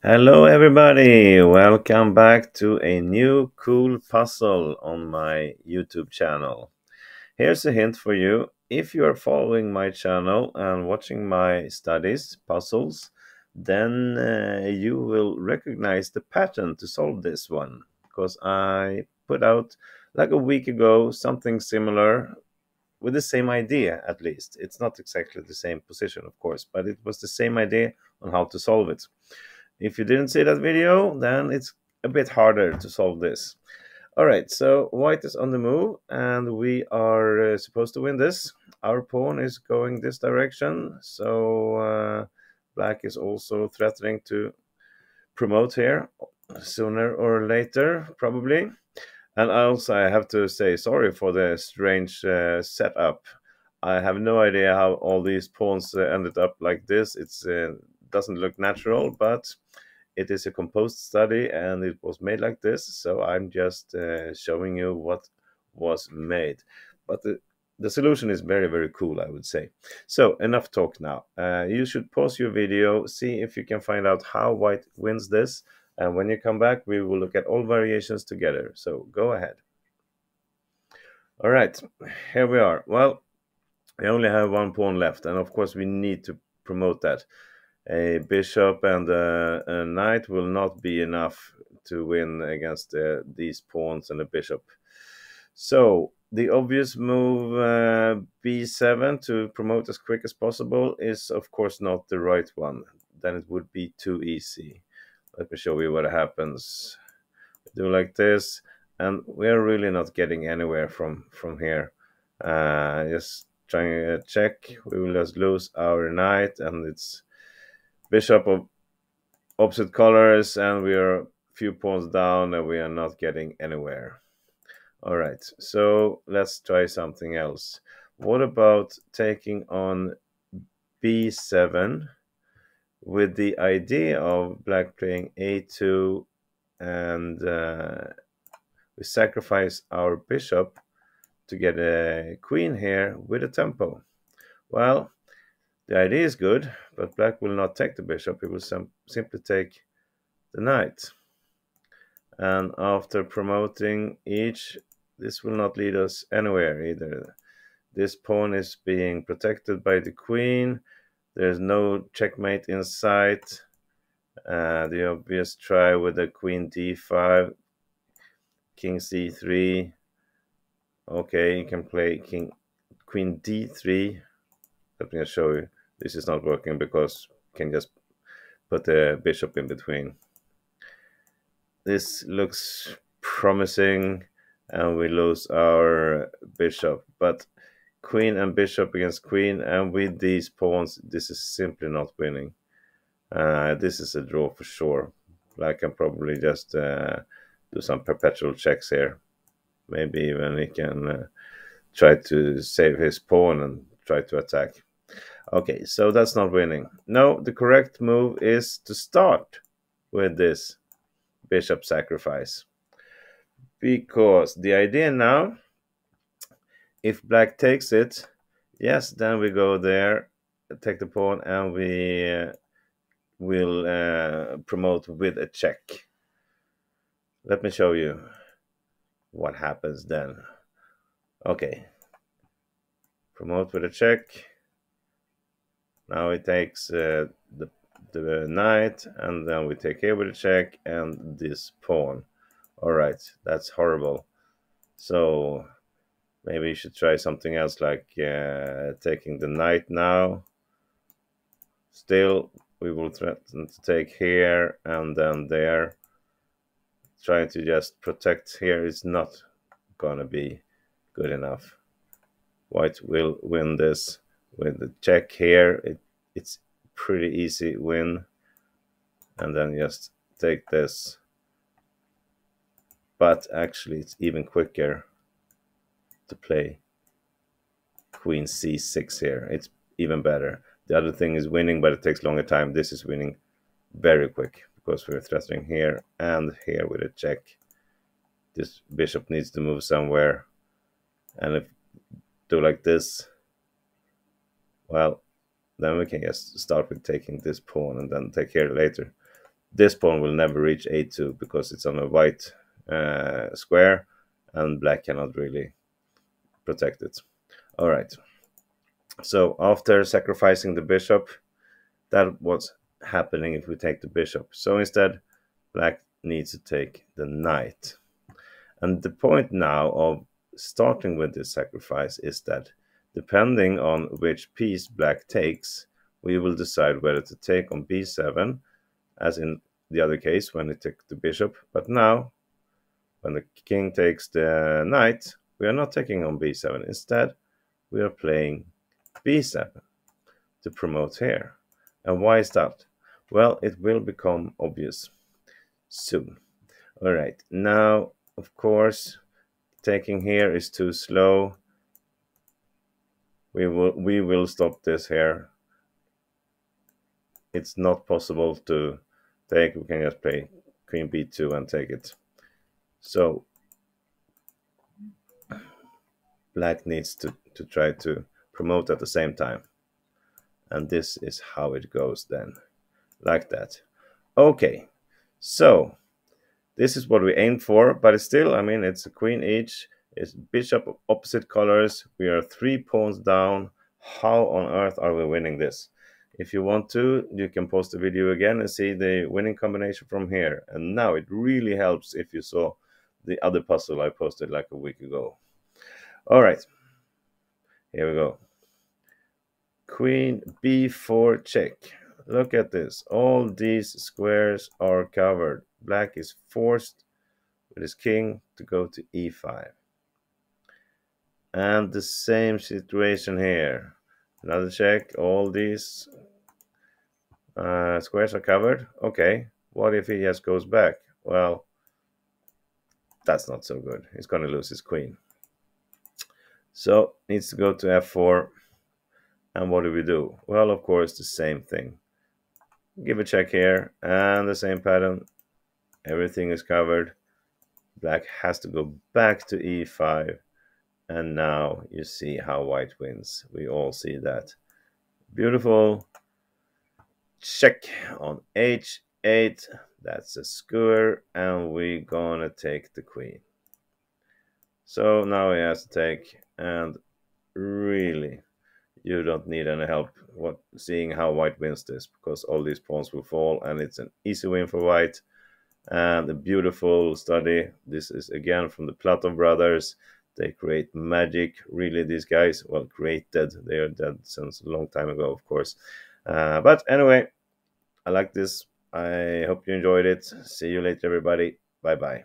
Hello, everybody. Welcome back to a new cool puzzle on my YouTube channel. Here's a hint for you. If you are following my channel and watching my studies, puzzles, then you will recognize the pattern to solve this one. Because I put out like a week ago something similar with the same idea, at least. It's not exactly the same position, of course, but it was the same idea on how to solve it. If you didn't see that video, then it's a bit harder to solve this. All right, so white is on the move, and we are supposed to win this. Our pawn is going this direction, so black is also threatening to promote here sooner or later, probably. And also, I have to say sorry for the strange setup. I have no idea how all these pawns ended up like this. It doesn't look natural, but it is a composed study and it was made like this. So I'm just showing you what was made. But the solution is very, very cool, I would say. So enough talk now. You should pause your video, see if you can find out how white wins this. And when you come back, we will look at all variations together. So go ahead. All right, here we are. Well, we only have one pawn left. And of course, we need to promote that. A bishop and a knight will not be enough to win against these pawns and a bishop. So the obvious move b7 to promote as quick as possible is of course not the right one. Then it would be too easy. Let me show you what happens. Do like this, and we're really not getting anywhere from here. Just trying to check. We will just lose our knight, and it's bishop of opposite colors, and we are a few pawns down, and we are not getting anywhere. All right, so let's try something else. What about taking on b7 with the idea of black playing a2, and we sacrifice our bishop to get a queen here with a tempo? Well, the idea is good, but black will not take the bishop. He will simply take the knight. And after promoting each, this will not lead us anywhere either. This pawn is being protected by the queen. There's no checkmate in sight. The obvious try with the queen d5, king c3. Okay, you can play queen d3. Let me just show you. This is not working because you can just put the bishop in between. This looks promising, and we lose our bishop. But queen and bishop against queen, and with these pawns, this is simply not winning. This is a draw for sure. Black can probably just do some perpetual checks here. Maybe even he can try to save his pawn and try to attack. Okay, so that's not winning. No, the correct move is to start with this bishop sacrifice. Because the idea now, if black takes it, yes, then we go there, take the pawn, and we will promote with a check. Let me show you what happens then. Okay, promote with a check. Now it takes the knight, and then we take here with a check and this pawn. All right, that's horrible. So maybe you should try something else, like taking the knight now. Still, we will threaten to take here and then there. Trying to just protect here is not gonna be good enough. White will win this with the check here. It's pretty easy win, and then just take this. But actually, it's even quicker to play queen c6 here. It's even better. The other thing is winning, but it takes longer time. This is winning very quick because we're threatening here and here with a check. This bishop needs to move somewhere, and if do like this, well, then we can just start with taking this pawn and then take here later. This pawn will never reach a2 because it's on a white square, and black cannot really protect it. All right. So after sacrificing the bishop, that was happening if we take the bishop. So instead, black needs to take the knight. And the point now of starting with this sacrifice is that depending on which piece black takes, we will decide whether to take on b7, as in the other case when it took the bishop. But now, when the king takes the knight, we are not taking on b7. Instead, we are playing b7 to promote here. And why is that? Well, it will become obvious soon. All right, now, of course, taking here is too slow. We will stop this here. It's not possible to take. We can just play queen b2 and take it. So black needs to try to promote at the same time. And this is how it goes then, like that. Okay, so this is what we aim for, but it's still, I mean, it's a queen each. It's bishop of opposite colors. We are 3 pawns down. How on earth are we winning this? If you want to, you can pause the video again and see the winning combination from here. And now it really helps if you saw the other puzzle I posted like a week ago. All right, here we go. Queen b4 check. Look at this. All these squares are covered. Black is forced with his king to go to e5. And the same situation here. Another check. All these squares are covered. Okay. What if he just goes back? Well, that's not so good. He's going to lose his queen. So needs to go to f4. And what do we do? Well, of course, the same thing. Give a check here. And the same pattern. Everything is covered. Black has to go back to e5. And now you see how white wins. We all see that. Beautiful. Check on h8. That's a skewer. And we're gonna take the queen. So now he has to take. And really, you don't need any help seeing how white wins this, because all these pawns will fall. And it's an easy win for white. And a beautiful study. This is again from the Platov Brothers. They create magic. Really, these guys, well, created. They are dead since a long time ago, of course. But anyway, I like this. I hope you enjoyed it. See you later, everybody. Bye-bye.